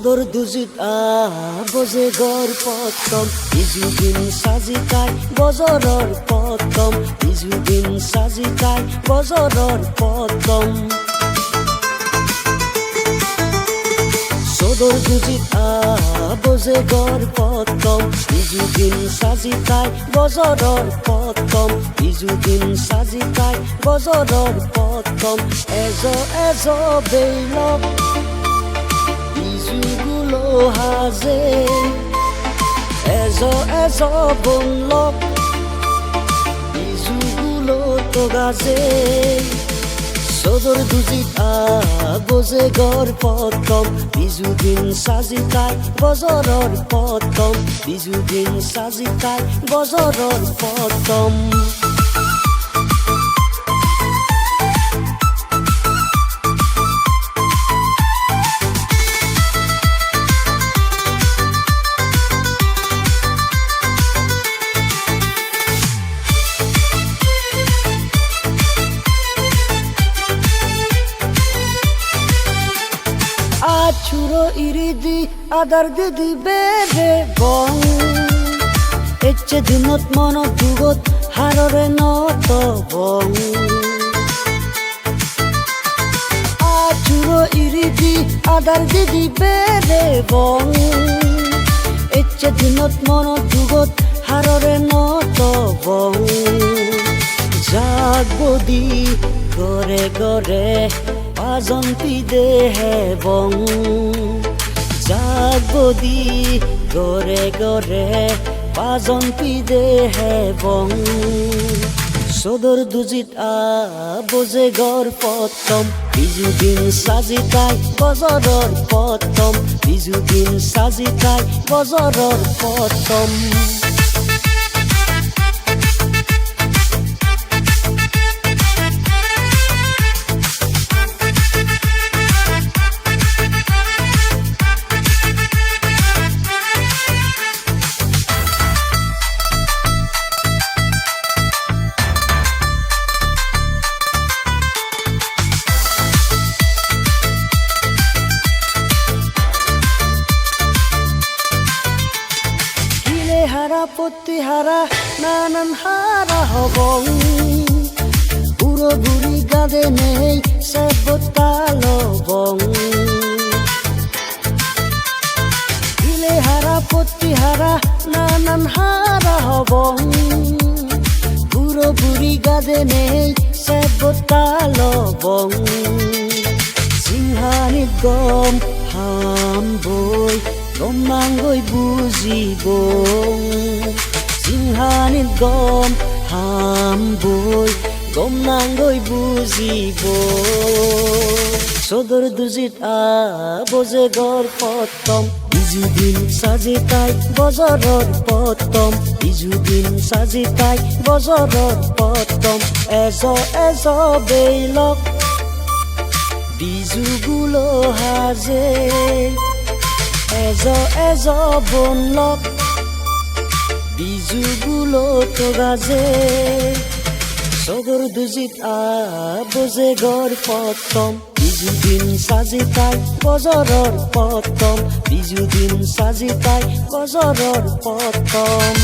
সদর দুজিত বজে গর পতম ইজুদিন সাজিতাই বজরর পতম ইজুদিন সাজিতাই বজরর পতম সদর দুজিত বজে গর পতম ইজুদিন সাজিতাই বজরর পতম ইজুদিন সাজিতাই বজরর পতম এজো এজো বেইলক ইজুগুলো হাজে এজো এজো বনলক ইজুগুলো তো গাজে সদর দুজিত বজে গর পতম বিজুদিন সাজিতাই বজরর পতম বিজুদিন সাজিতাই বজরর পতম আছুরো ইরিদি আদার দিদি বেরে বং এচ্ছে দিনত মন দুগত হাররে নত বং আছুরো ইরিদি আদার দিদি বেরে বং এচ্ছে দিনত মন দুগত হাররে নত বং জাগবদি গরে গরে পাজন্তি দেহে বং জাগবদি গরে গরে পাজন্তি দেহে বং সদর দুজিত বজে গর পতম বিজুদিন সাজিতাই বজরর পতম বিজুদিন সাজিতাই বজরর পতম হারা পত্তি হারা নানান হারা হবং বুড়ো বুড়ি গাদে নেই সেবতাল বং ইলে হারা পত্তি হারা নানান হারা হবং বুড়ো বুড়ি গাদে নেই সেবতাল বং সিংহানি গম হাম বই গম নাঙ্গই বুঝিব সিংহানিত গম হাম বই গম নাঙ্গই বুঝিব সদর দুজিত বজে গর পতম ইজুদিন সাজিতাই বজরর পতম ইজুদিন সাজিতাই বজরর পতম এজো এজো বেইলক বিজুগুলো হাজে এজো এজো বনলক বিজুগুলো তো গাজে সদর দুজিত বজে গর পতম বিজুদিন সাজিতাই বজরর পতম বিজুদিন সাজিতাই বজরর পতম